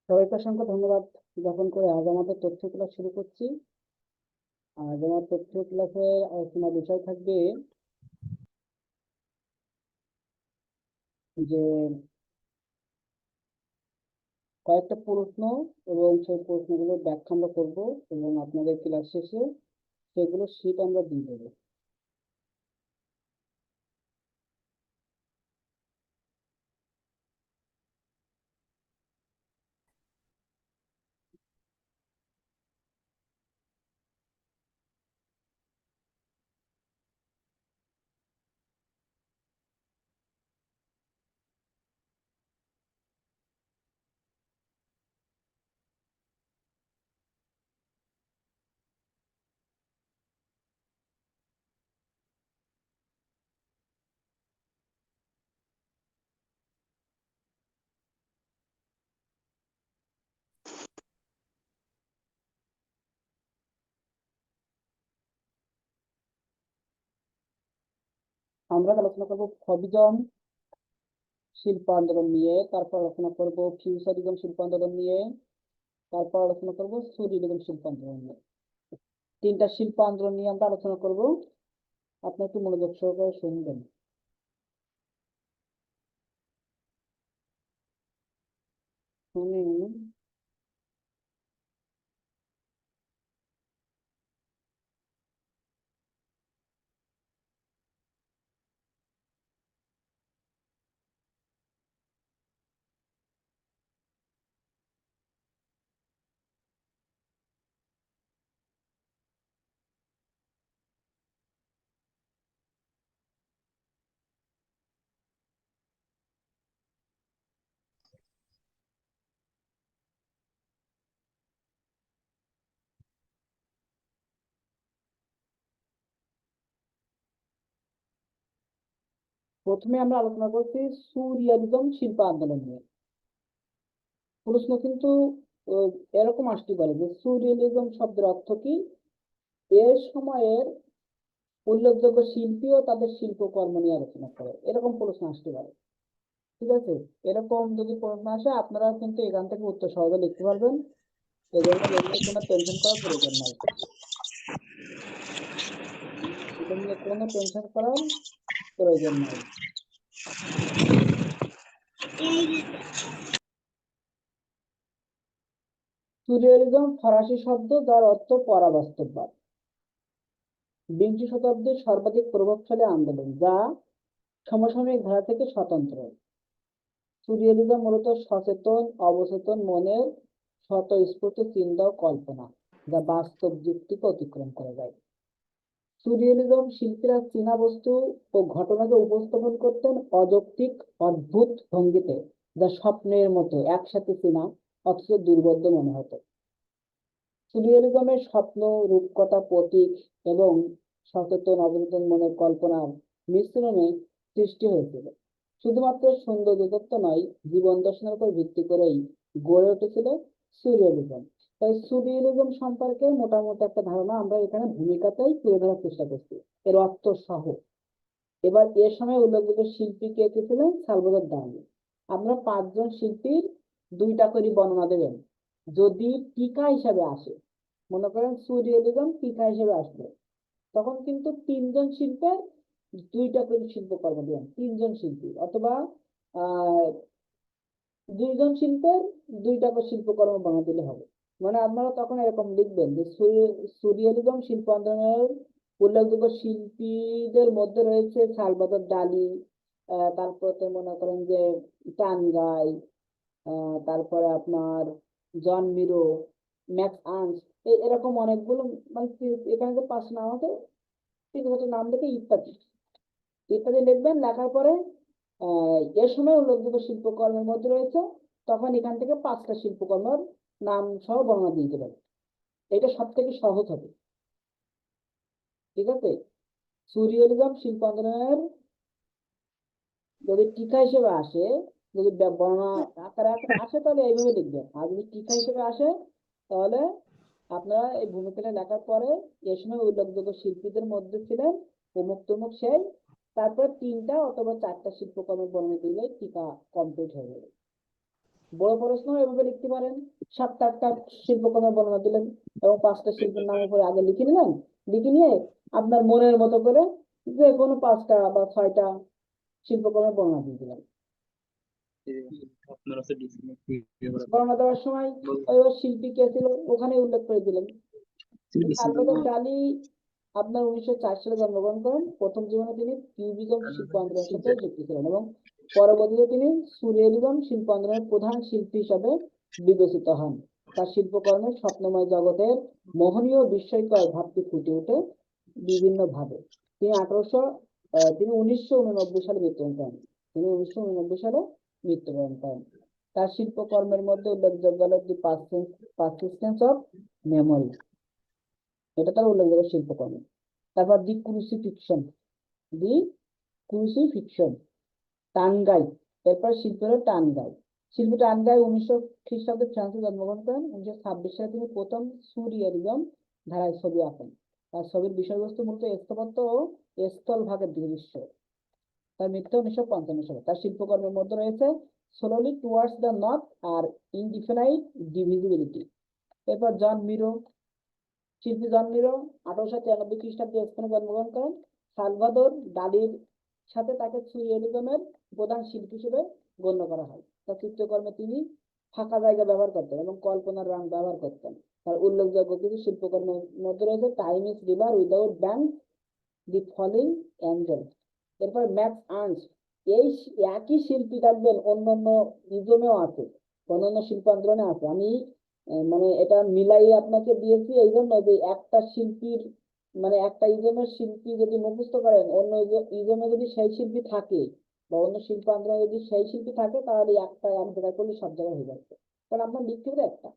সবাইকে অসংখ্য ধন্যবাদ জ্ঞাপন করে আজ আমাদের তথ্য ক্লাস শুরু করছি। আজ আমার তথ্য ক্লাসের আলোচনার বিষয় থাকবে যে কয়েকটা প্রশ্ন এবং সেই প্রশ্নগুলোর ব্যাখ্যা আমরা করবো এবং আপনাদের ক্লাস শেষে সেগুলো শীট আমরা দিয়ে দেবো। আমরা আলোচনা করবো ফবিজম শিল্প আন্দোলন নিয়ে, তারপর আলোচনা করবো ফিউচারিজম শিল্প আন্দোলন নিয়ে, তারপর আলোচনা করবো সুরিলিজম শিল্প আন্দোলন নিয়ে। তিনটা শিল্প আন্দোলন নিয়ে আমরা আলোচনা করব। আপনি একটু মনোযোগ সহকারে শুনবেন। শুনে প্রথমে আমরা আলোচনা করছি সুরিয়ালিজম শিল্প আন্দোলন নিয়ে। প্রশ্ন কিন্তু আহ, এরকম আসতে পারে যে সুরিয়ালিজম শব্দের অর্থ কি, এর সময়ের উল্লেখযোগ্য শিল্পী ও তাদের শিল্পকর্ম নিয়ে আলোচনা করে, এরকম প্রশ্ন আসতে পারে। ঠিক আছে, এরকম যদি প্রশ্ন আসে আপনারা কিন্তু এখান থেকে উত্তর সহজে লিখতে পারবেন। এজন্য এগুলো কোনো টেনশন করার প্রয়োজন নাই, এটা নিয়ে কোনো টেনশন করার প্রয়োজন নাই। সুরিয়ালিজম ফরাসি শব্দ যার অর্থ পরাবাস্তববাদ। বিংশ শতাব্দীর সর্বাধিক প্রভাবশালী আন্দোলন যা সমসাময়িক ধারা থেকে স্বতন্ত্র। সুরিয়ালিজম মূলত সচেতন অবচেতন মনের স্বতঃস্ফূর্ত চিন্তা ও কল্পনা, যা বাস্তব যুক্তিকে অতিক্রম করা যায়। সুরিয়ালিজম শিল্পীরা চীনা বস্তু ও ঘটনাকে উপস্থাপন করতেন অযৌক্তিক অদ্ভুত ভঙ্গিতে, যা স্বপ্নের মতো একসাথে চেনা অথচ দুর্বোধ্য মনে হতো। সুরিয়ালিজমের স্বপ্ন, রূপকথা, প্রতীক এবং সচেতন অবচেতন মনের কল্পনার মিশ্রণে সৃষ্টি হয়েছিল। শুধুমাত্র সৌন্দর্যতত্ত্ব নয়, জীবন দর্শনের উপর ভিত্তি করেই গড়ে উঠেছিল সুরিয়ালিজম। তাই সুরিয়ালিজম সম্পর্কে মোটামুটি একটা ধারণা আমরা এখানে ভূমিকাতেই তুলে ধরার চেষ্টা করছি, এর অর্থ সহ। এবার এর সময় উল্লেখযোগ্য শিল্পী কে কে ছিলেন? সালভাদর দালি। আপনারা পাঁচজন শিল্পীর দুইটা করে বর্ণনা দেবেন যদি টিকা হিসাবে আসে। মনে করেন সুরিয়ালিজম টিকা হিসেবে আসবে, তখন কিন্তু তিনজন শিল্পের দুইটা করে শিল্পকর্ম দিবেন, তিনজন শিল্পী, অথবা আহ দুইজন শিল্পের দুইটা করে শিল্পকর্ম বানিয়ে দিলে হবে। মানে আপনারা তখন এরকম লিখবেন যে সুরিয়ালিজম শিল্প আন্দোলনের উল্লেখযোগ্য শিল্পীদের মধ্যে রয়েছে সালভাদর ডালি, তারপরে মনে করেন যে টান গাই, তারপরে আপনার জন মিরো, ম্যাক্স আর্নস্ট, এরকম অনেকগুলো, মানে এখানে যে পাঁচ নাম আছে, তিন চারটে নাম লিখে ইত্যাদি ইত্যাদি লিখবেন। লেখার পরে এর সময় উল্লেখযোগ্য শিল্পকর্মের মধ্যে রয়েছে, তখন এখান থেকে পাঁচটা শিল্পকর্মের নাম সহ বর্ণনা দিয়ে দেবেন। এটা সব থেকে সহজ হবে। ঠিক আছে, সুরিয়ালিজম শিল্প আন্দোলনের যদি টিকা হিসেবে আসে, যদি বর্ণনা আকারে আসে তাহলে এইভাবে লিখবেন, আর যদি টিকা হিসেবে আসে তাহলে আপনারা এই ভূমিকাটা লেখার পরে এর সময় উল্লেখযোগ্য শিল্পীদের মধ্যে ছিলেন অমুক তমুক সেই, তারপর তিনটা অথবা চারটা শিল্পকর্মের বর্ণনা দিলে টিকা কমপ্লিট হয়ে যাবে। বড় প্রশ্ন এভাবে লিখতে পারেন। 7-8টা শিল্পকর্মের বর্ণনা দিলেন এবং 5টা শিল্পের নাম উপরে আগে লিখে নিলেন। লিখে নিয়ে আপনার মনের মতো করে যে কোনো 5টা বা 6টা শিল্পকর্মের বর্ণনা দিয়ে দিলেন। বর্ণনা দেওয়ার সময় ওই শিল্পী কে ছিল ওখানে উল্লেখ করে দিলেন। সালভাদর ডালি আপনার 1904 সালে জন্মগ্রহণ করেন। প্রথম জীবনে তিনি কিউবিজম শিল্প আন্দোলনের সাথে যুক্ত ছিলেন এবং পরবর্তীতে তিনি সুরিয়ালিজম শিল্প আন্দোলনের প্রধান শিল্পী হিসাবে বিবেচিত হন। তার শিল্পকর্মে স্বপ্নময় জগতের মোহনীয় বিস্ময়কর ভাবটি ফুটে ওঠে বিভিন্ন ভাবে। তিনি 1989 সালে মৃত্যুবরণ করেন। তিনি 1989 সালে মৃত্যুবরণ করেন। তার শিল্পকর্মের মধ্যে উল্লেখযোগ্য হল দি পারসিস্টেন্স অফ মেমোরি, এটা তার উল্লেখযোগ্য শিল্পকর্ম। তারপর দি ক্রুসিফিকশন, টানগাই। এরপর শিল্পী হলো টানগাই। শিল্পী টানগাই 1900 খ্রিস্টাব্দে ফ্রান্সে জন্মগ্রহণ করেন। 1926 সালে তিনি প্রথম সুরিয়ালিজম ধারায় ছবি আঁকেন। তার ছবির বিষয়বস্তু মূলত স্থপত্য ও স্থলভাগের দৃশ্য। তার মৃত্যু 1955 সালে। তার শিল্পকর্মের মধ্যে রয়েছে স্লোলি টুয়ার্ডস দ্য নর্থ আর ইনডিফিনাইট ডিভিজিবিলিটি। এরপর জন মিরো, শিল্পী জন মিরো 1893 খ্রিস্টাব্দে স্পেনে জন্মগ্রহণ করেন। সালভাদর ডালির সাথে তাকে সুরিয়ালিজমের প্রধান শিল্পী হিসেবে গণ্য করা হয়। তার চিত্রকর্মে তিনি ফাঁকা জায়গা ব্যবহার করতেন এবং কল্পনার রং ব্যবহার করতেন। তার উল্লেখযোগ্য কিছু শিল্পকর্মের মধ্যে রয়েছে time is river without bank, the falling angel. এরপর ম্যাক্স আর্নস্ট, এই একই শিল্পী থাকবেন অন্যান্য ইজমেও আছে, অন্যান্য শিল্প আন্দোলনে আছে। আমি মানে এটা মিলাই আপনাকে দিয়েছি এই জন্য যে একটা শিল্পীর মানে একটা ইজমের শিল্পী যদি মুখস্থ করেন, অন্য ইজমে যদি সেই শিল্পী থাকে বা অন্য শিল্প আন্দোলনে যদি সেই শিল্পী থাকে, তাহলে একটা এক জায়গায় করলে সব জায়গায় হয়ে যাচ্ছে, কারণ আপনার লিখতে হবে একটা।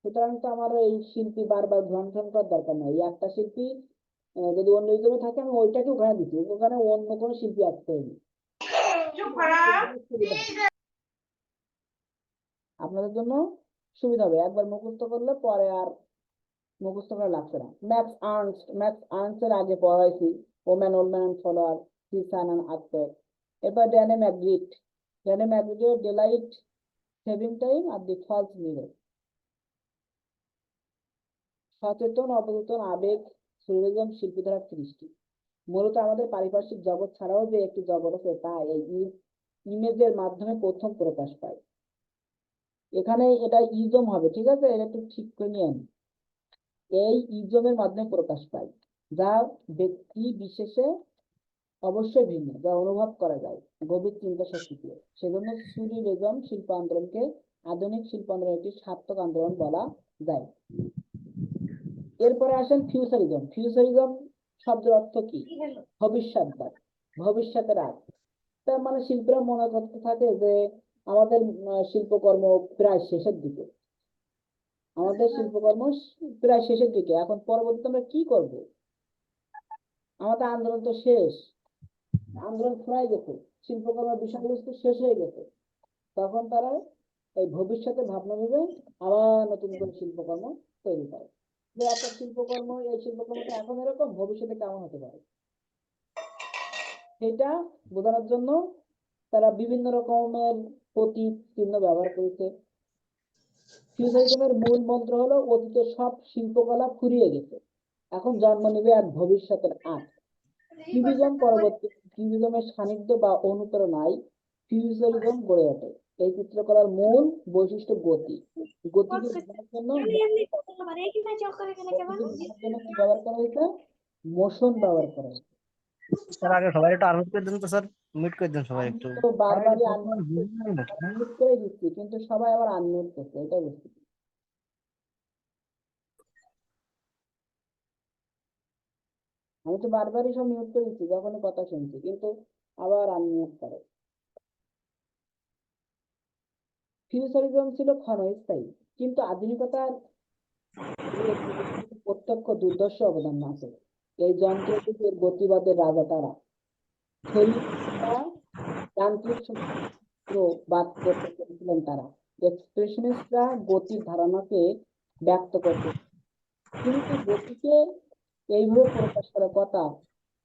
সুতরাং তো আমার এই শিল্পী বারবার ঘ্রাণ করার দরকার নাই। এই একটা শিল্পী যদি অন্য ইজমে থাকে, আমি ওইটাকে ওখানে দিচ্ছি, ওখানে অন্য কোনো শিল্পী আসতে হয়নি। আপনাদের জন্য সুবিধা হবে, একবার মুখস্থ করলে পরে আর মুখস্থ করা লাগছে না। ম্যাক্স এর আগে পড়াইছি ওম্যান, ওলম্যান এন্ড ফলোয়ার, সিসান এন্ড আকবর। এরপর ড্যানে ম্যাকগ্রিডের ডেলাইট সেভিং টাইম আর দি ফলস মিরর। সচেতন অবচেতন আবেগ সুরিয়ালিজম শিল্পী দ্বারা সৃষ্টি। মূলত আমাদের পারিপার্শ্বিক জগৎ ছাড়াও যে একটি জগৎ আছে তা এই ইমেজের মাধ্যমে প্রথম প্রকাশ পায়। এখানে এটা ইজম হবে, ঠিক আছে, এটা একটু ঠিক করে নিয়ে। এই ইজমের মাধ্যমে প্রকাশ পায় যা ব্যক্তি বিশেষে অবশ্যই ভিন্ন, যা অনুভব করা যায় গভীর চিন্তা শক্তি দিয়ে। সেজন্য সুরিয়ালিজম শিল্প আন্দোলনকে আধুনিক শিল্প আন্দোলনের একটি সার্থক আন্দোলন বলা যায়। এরপরে আসেন ফিউচারিজম। ফিউচারিজম শব্দের অর্থ কি? ভবিষ্যৎবাদ, ভবিষ্যতের আগ। তার মানে শিল্পীরা মনে করতে থাকে যে আমাদের শিল্পকর্ম প্রায় শেষের দিকে, এখন পরবর্তীতে আমরা কি করব, আমাদের আন্দোলন তো শেষ, আন্দোলন ফুরাই গেছে, শিল্পকর্মের বিষয়বস্তু শেষ হয়ে গেছে। তখন তারা এই ভবিষ্যতে ভাবনা ভেবে আবার নতুন করে শিল্পকর্ম তৈরি করে, যে একটা শিল্পকর্ম, এই শিল্পকর্মটা এখন এরকম, ভবিষ্যতে কেমন হতে পারে। এটা বোঝানোর জন্য তারা বিভিন্ন রকমের প্রতীক চিহ্ন ব্যবহার করেছে। ফিউচারিজমের মূল মন্ত্র হলো অতীতের সব শিল্পকলা ফুরিয়ে গেছে, এখন জন্ম নেবে এক ভবিষ্যতের আগ। কিউবিজমের সান্নিধ্য বা অনুপ্রেরণায় ফিউচারিজম গড়ে ওঠে। এই চিত্রকলার মূল বৈশিষ্ট্য গতি। গতিকে বোঝানোর জন্য কি ব্যবহার করা হয়েছে? মোশন ব্যবহার করা হয়েছে। স্যার আগে সবাই একটু আনমিউট করে দেন তো স্যার, মিউট করে দেন সবাই একটু। তো বারবারই আনমিউট করে দিচ্ছি, কিন্তু সবাই আবার আনমিউট করছে, এটা বুঝতে। আমি তো বারবারই সব মিউট করে দিচ্ছি যখনই কথা শুনছি, কিন্তু আবার আনমিউট করে। ফিউচারিজম ছিল ক্ষণস্থায়ী, কিন্তু আধুনিকতার প্রত্যক্ষ দুর্দর্শ অবদান আছে। এই যন্ত্রযুগের গতিবাদের রাজা তারা, যান্ত্রিক বাদ করতে পেরেছিলেন তারা। এক্সপ্রেশনিস্টরা গতির ধারণাকে ব্যক্ত করতে, কিন্তু গতিকে এইভাবে প্রকাশ করার কথা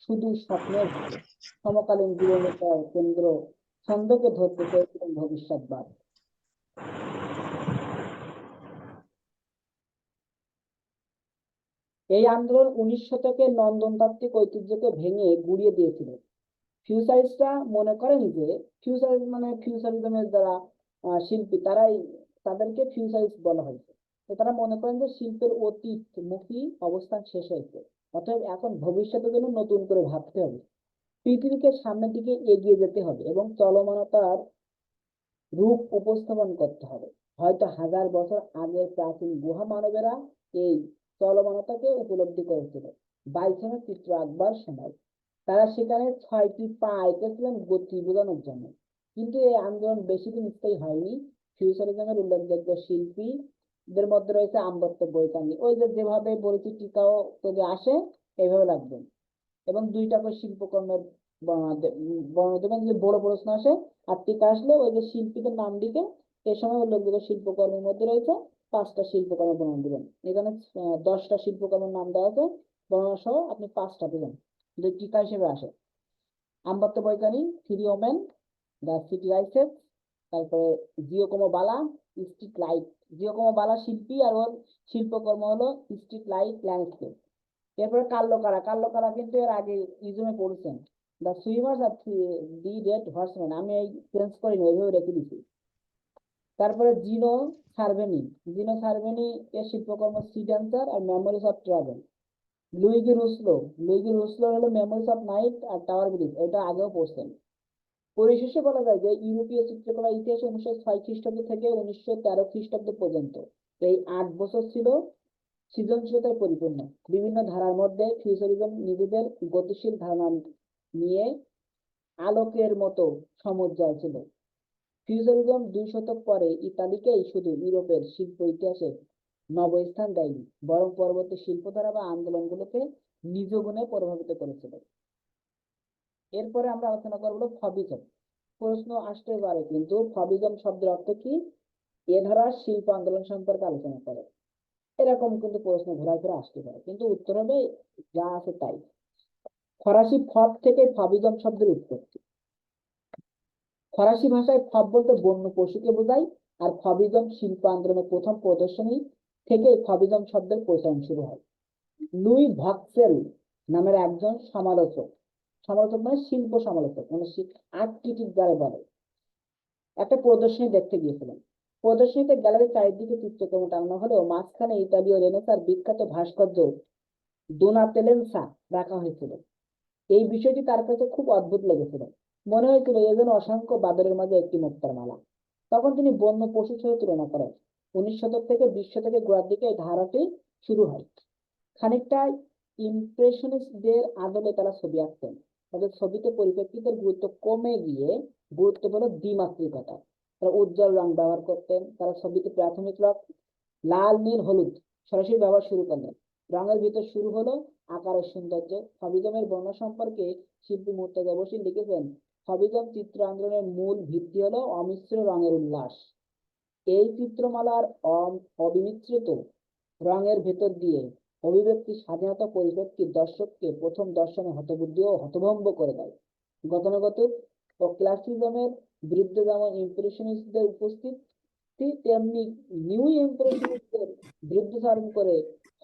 শুধু স্বপ্নের সমকালীন জীবনের কেন্দ্র ছন্দকে ধরতে চেয়েছিলেন ভবিষ্যৎবাদ। এই আন্দোলন 19 শতকের নন্দনতাত্ত্বিক ঐতিহ্যকে ভেঙে গুড়িয়ে দিয়েছিল। ফিউচারিস্টরা মনে করেন যে ফিউচারিজমের যারা শিল্পী তাদেরকে ফিউচারিস্ট বলা হয়েছে। তো তারা মনে করেন যে শিল্পের অতীতমুখী অবস্থান শেষ হয়েছে, অতএব এখন ভবিষ্যতের জন্য নতুন করে ভাবতে হবে, পৃথিবীকে সামনের দিকে এগিয়ে যেতে হবে এবং চলমানতার রূপ উপস্থাপন করতে হবে। হয়তো হাজার বছর আগের প্রাচীন গুহা মানবেরা এই চলমানতাকে উপলব্ধি করেছিল বাইসনের চিত্র আঁকবার সময়। তারা সেখানে 6টি পা এঁকেছিলেন গতি বোঝানোর জন্য। কিন্তু এই আন্দোলন বেশি দিন স্থায়ী হয়নি। ফিউচারিজমের উল্লেখযোগ্য শিল্পীদের মধ্যে রয়েছে আম্বেদকর বৈজ্ঞানিক, ওই যে যেভাবে বলেছি টিকাও যদি আসে এইভাবে লাগবে, এবং 2টা করে শিল্পকর্মের বর্ণনা দেবেন যদি বড় প্রশ্ন আসে। আর টিকা আসলে ওই যে শিল্পীদের নাম দিকে এই সময় উল্লেখযোগ্য শিল্পকর্মের মধ্যে রয়েছে 5টা শিল্পকর্মের বর্ণনা দিবেন। এখানে 10টা শিল্পকর্মের নাম দেওয়া আছে, বর্ণনা সহ আপনি 5টা দিবেন যদি টিকা হিসেবে আসে। আম্বেদকর বৈজ্ঞানিক, three women, the city rises, তারপরে জিওকোমো বালা, স্ট্রিট লাইট। জিওকোমো বালা শিল্পী আর ওর শিল্পকর্ম হলো স্ট্রিট লাইট ল্যান্ডস্কেপ। এরপরে কাল্লোকারা কিন্তু এর আগে ইজমে পড়েছেন, দ্য সুইমার্স আর দি রেড হর্সম্যান। আমি এই চেঞ্জ করিনি, ওইভাবে রেখে দিচ্ছি। তারপরে জিনো সার্ভেনি এর শিল্পকর্ম সি ড্যান্সার আর memories of travel. Luigi Russolo হলো মেমোরিজ অফ নাইট আর টাওয়ার ব্রিজ, এটা আগেও পড়ছেন। পরিশেষে বলা যায় যে ইউরোপীয় চিত্রকলা ইতিহাস 1906 খ্রিস্টাব্দ থেকে 1913 খ্রিস্টাব্দ পর্যন্ত এই 8 বছর ছিল সৃজনশীলতায় পরিপূর্ণ। বিভিন্ন ধারার মধ্যে ফিউচারিজম নিজেদের গতিশীল ধারণা নিয়ে আলোকের মতো সমুজ্জ্বল ছিল। ফিউচারিজম 2 শতক পরে ইতালিকেই শুধু ইউরোপের শিল্প ইতিহাসে নবস্থান দেয়নি, বরং পরবর্তী শিল্পধারা বা আন্দোলনগুলোকে নিজ গুণে প্রভাবিত করেছিল। এরপরে আমরা আলোচনা করবো ফবিজম। প্রশ্ন আসতে পারে কিন্তু ফবিজম শব্দের অর্থ কি, এ ধারার শিল্প আন্দোলন সম্পর্কে আলোচনা করে, এরকম কিন্তু প্রশ্ন ঘোরাফেরা আসতে পারে, কিন্তু উত্তর হবে যা আছে তাই। ফরাসি ফব থেকে ফবিজম শব্দের উৎপত্তি। ফরাসি ভাষায় ফব বলতে বন্য পশুকে বোঝায়, আর ফবিজম শিল্প আন্দোলনের প্রথম প্রদর্শনী থেকে ফবিজম শব্দের প্রচলন শুরু হয়। লুই ভক্সেল নামের একজন সমালোচক মানে শিল্প সমালোচক, মানে আর্কিটেক্ট যারা বলে, একটা প্রদর্শনী দেখতে গিয়েছিলেন। প্রদর্শনীতে গ্যালারির চারিদিকে চিত্রকর্ম টানানো হলেও মাঝখানে ইতালীয় রেনেসাঁর বিখ্যাত ভাস্কর্য দোনাতেলেনসা রাখা হয়েছিল। এই বিষয়টি তার কাছে খুব অদ্ভুত লেগেছিল, মনে হয়েছিল এ যেন অসংখ্য বাদরের মাঝে একটি মুক্তার মালা। তখন তিনি বন্য পশুর সাথে তুলনা করেন। 19 শতক থেকে 20 শতকের গোড়ার দিকে এই ধারাটি শুরু হয়। খানিকটা ইমপ্রেশনিস্টদের আদলে তারা ছবি আঁকতেন। তাদের ছবিতে পরিপ্রেক্ষিতের গুরুত্ব কমে গিয়ে গুরুত্ব পেল দ্বিমাত্রিকতা। তারা উজ্জ্বল রং ব্যবহার করতেন। তারা ছবিতে প্রাথমিক রং লাল, নীল, হলুদ সরাসরি ব্যবহার শুরু করলেন। রঙের ভিতর শুরু হলো আকারের সৌন্দর্য। ফবিজমের বর্ণনা সম্পর্কে শিল্পী মুর্তজা বশির লিখেছেন, ফবিজম চিত্র আন্দোলনের মূল ভিত্তি হলো অমিশ্র রঙের উল্লাস। এই চিত্রমালার অবিমিশ্রিত রঙের ভেতর দিয়ে অভিব্যক্তির স্বাধীনতা পরিপ্রেক্ষিত দর্শককে প্রথম দর্শনে হতবুদ্ধি ও হতভম্ব করে দেয়। গতানুগতিক ও ক্লাসিজমের বিরুদ্ধে যেমন ইমপ্রেশনিস্টদের উপস্থিতি, তেমনি নিউ ইমপ্রেশনিস্টদের বিরুদ্ধচারণ করে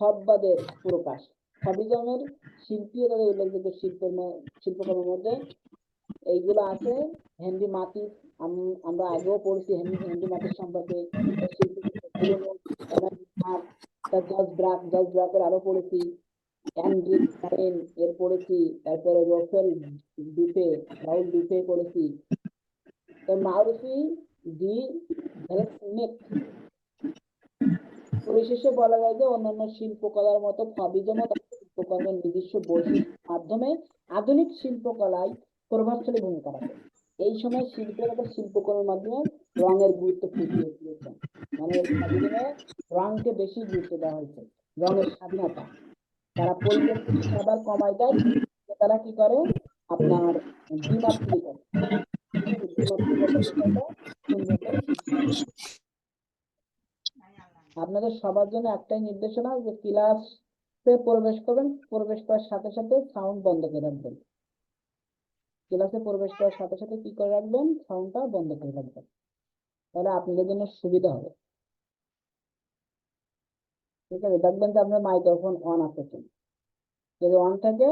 ফববাদের প্রকাশ। ফবিজমের শিল্পী ও তাদের উল্লেখযোগ্য শিল্পকর্মের মধ্যে এইগুলো আছে। হেনরি মাতিস, আমরা আগেও পড়েছি হেনরি মাতিস সম্পর্কে। জর্জ ব্রাকের আরো পড়েছি, এর পড়েছি, তারপরে রাউল ডুফে পড়েছি। তো মাউরিসি ডি ভেলনেক। পরিশেষে বলা যায় যে অন্যান্য শিল্পকলার মতো ফবিজমও তার শিল্পকর্মের নিজস্ব বৈশিষ্ট্যের মাধ্যমে আধুনিক শিল্পকলায় প্রভাবশালী ভূমিকা রাখে। এই সময় শিল্পীরা শিল্পকর্মের মাধ্যমে রঙের গুরুত্ব ফুটিয়ে তুলেছেন, মানে ফবিজমে রঙকে বেশি গুরুত্ব দেওয়া হয়েছে, রঙের স্বাধীনতা। তারা পরিপ্রেক্ষিতে আবার কমায় দেয়, তারা কি করে আপনার দ্বিমাত্রিকতা সুন্দর করে সৃষ্টি করে। আপনাদের সবার জন্য একটাই নির্দেশনা যে ক্লাসে প্রবেশ করবেন, প্রবেশ করার সাথে সাথে সাউন্ড বন্ধ করে রাখবেন। ক্লাসে প্রবেশ করার সাথে সাথে কি করে রাখবেন, সাউন্ডটা বন্ধ করে রাখবেন, তাহলে আপনাদের জন্য সুবিধা হবে। ঠিক আছে, দেখবেন যে আপনার মাইক্রোফোন অন আছে কিনা। যদি অন থাকে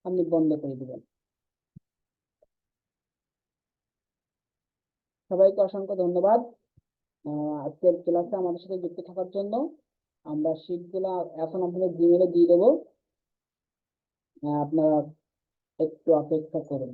আপনি বন্ধ করে দিবেন। সবাইকে অসংখ্য ধন্যবাদ আজকের ক্লাসে আমাদের সাথে যুক্ত থাকার জন্য। আমরা শীটগুলো এখন আপনাদের জিমেলে দিয়ে দেবো, আপনারা একটু অপেক্ষা করুন।